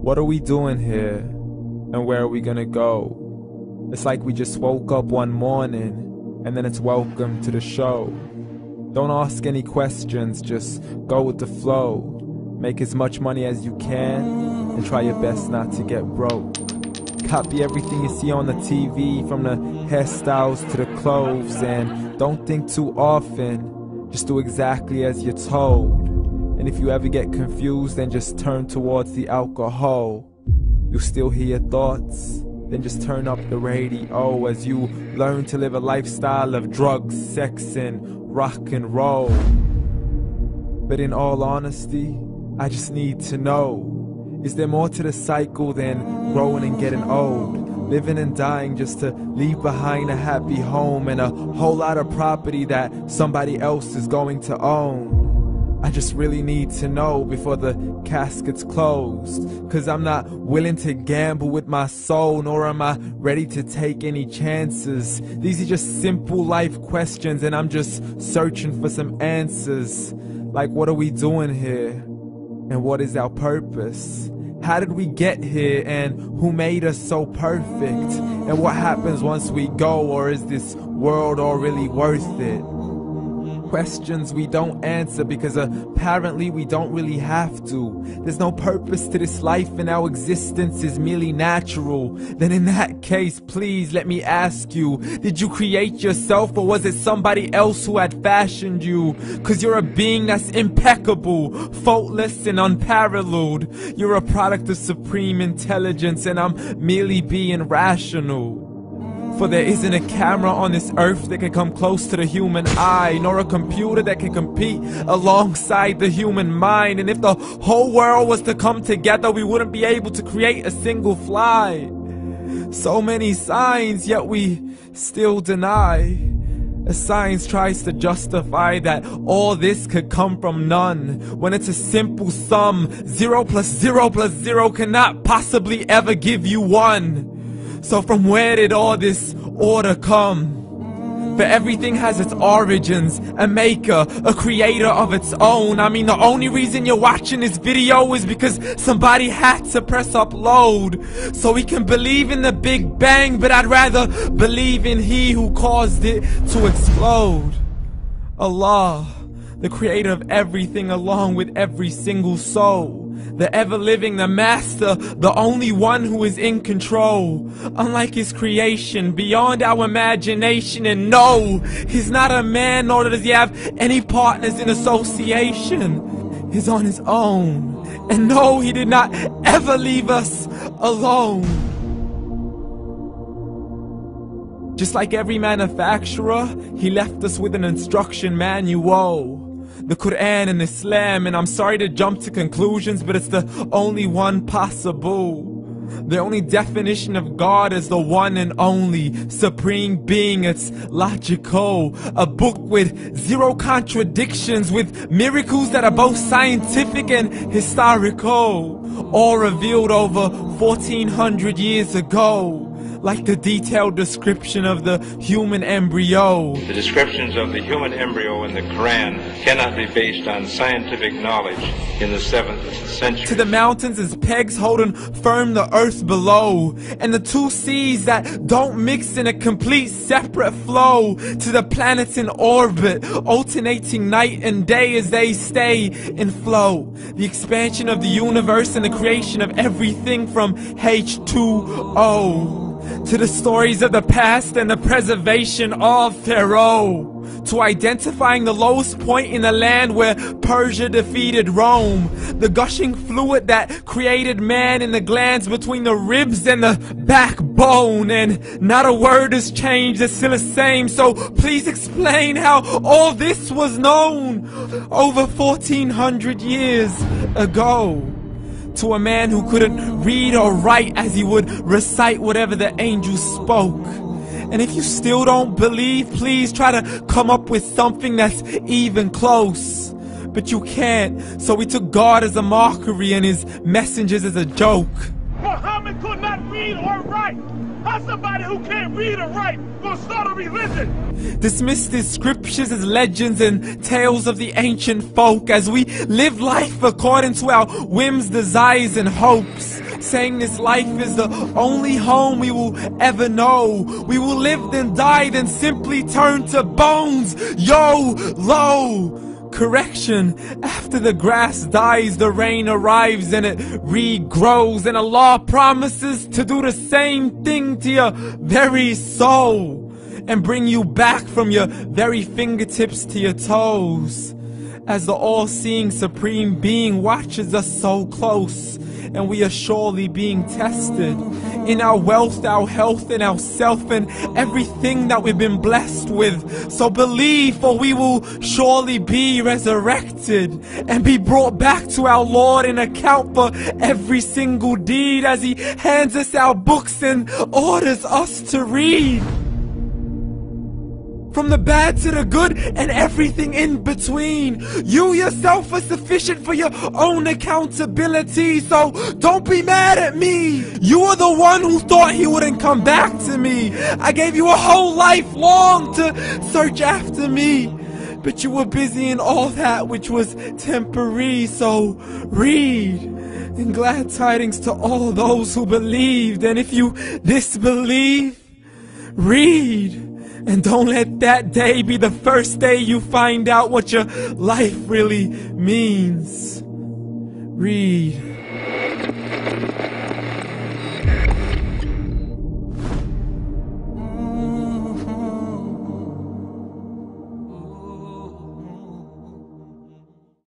What are we doing here? And where are we gonna go? It's like we just woke up one morning and then it's welcome to the show. Don't ask any questions, just go with the flow. Make as much money as you can and try your best not to get broke. Copy everything you see on the TV, from the hairstyles to the clothes, and don't think too often, just do exactly as you're told. And if you ever get confused, then just turn towards the alcohol. You'll still hear your thoughts, then just turn up the radio as you learn to live a lifestyle of drugs, sex, and rock and roll. But in all honesty, I just need to know, is there more to the cycle than growing and getting old? Living and dying just to leave behind a happy home and a whole lot of property that somebody else is going to own. I just really need to know before the casket's closed, 'cause I'm not willing to gamble with my soul, nor am I ready to take any chances. These are just simple life questions and I'm just searching for some answers. Like, what are we doing here? And what is our purpose? How did we get here, and who made us so perfect? And what happens once we go, or is this world all really worth it? Questions we don't answer because apparently we don't really have to. There's no purpose to this life and our existence is merely natural. Then in that case, please let me ask you, did you create yourself, or was it somebody else who had fashioned you? 'Cause you're a being that's impeccable, faultless and unparalleled. You're a product of supreme intelligence and I'm merely being rational. For there isn't a camera on this earth that can come close to the human eye, nor a computer that can compete alongside the human mind. And if the whole world was to come together, we wouldn't be able to create a single fly. So many signs, yet we still deny. As science tries to justify that all this could come from none, when it's a simple sum. 0 plus 0 plus 0 cannot possibly ever give you 1. So from where did all this order come? For everything has its origins, a maker, a creator of its own. I mean, the only reason you're watching this video is because somebody had to press upload. So we can believe in the Big Bang, but I'd rather believe in He who caused it to explode. Allah, the creator of everything along with every single soul. The ever-living, the master, the only one who is in control. Unlike his creation, beyond our imagination. And no, he's not a man, nor does he have any partners in association. He's on his own. And no, he did not ever leave us alone. Just like every manufacturer, he left us with an instruction manual. The Quran and Islam, and I'm sorry to jump to conclusions, but it's the only one possible. The only definition of God is the one and only supreme being. It's logical, a book with 0 contradictions, with miracles that are both scientific and historical, all revealed over 1400 years ago. Like the detailed description of the human embryo. The descriptions of the human embryo in the Quran cannot be based on scientific knowledge in the 7th century. To the mountains as pegs holding firm the earth below, and the 2 seas that don't mix in a complete separate flow. To the planets in orbit, alternating night and day as they stay in flow. The expansion of the universe and the creation of everything from H2O. To the stories of the past and the preservation of Pharaoh. To identifying the lowest point in the land where Persia defeated Rome. The gushing fluid that created man in the glands between the ribs and the backbone. And not a word has changed, it's still the same. So please explain how all this was known over 1400 years ago. To a man who couldn't read or write as he would recite whatever the angels spoke. And if you still don't believe, please try to come up with something that's even close. But you can't, so we took God as a mockery and his messengers as a joke. Muhammad could not read or write. How's somebody who can't read or write gonna start a religion? Dismissed his scriptures as legends and tales of the ancient folk, as we live life according to our whims, desires, and hopes. saying this life is the only home we will ever know. We will live then die, then simply turn to bones. YOLO! Correction, after the grass dies, the rain arrives and it regrows, and Allah promises to do the same thing to your very soul and bring you back from your very fingertips to your toes, as the all-seeing supreme being watches us so close, and we are surely being tested in our wealth, our health, and our self, and everything that we've been blessed with. So believe, for we will surely be resurrected and be brought back to our Lord and account for every single deed, as He hands us our books and orders us to read. From the bad to the good and everything in between. You yourself are sufficient for your own accountability, so don't be mad at me. You are the one who thought He wouldn't come back to me. I gave you a whole life long to search after me, but you were busy in all that which was temporary. So read, and glad tidings to all those who believed. And if you disbelieve, read. And don't let that day be the first day you find out what your life really means. Read.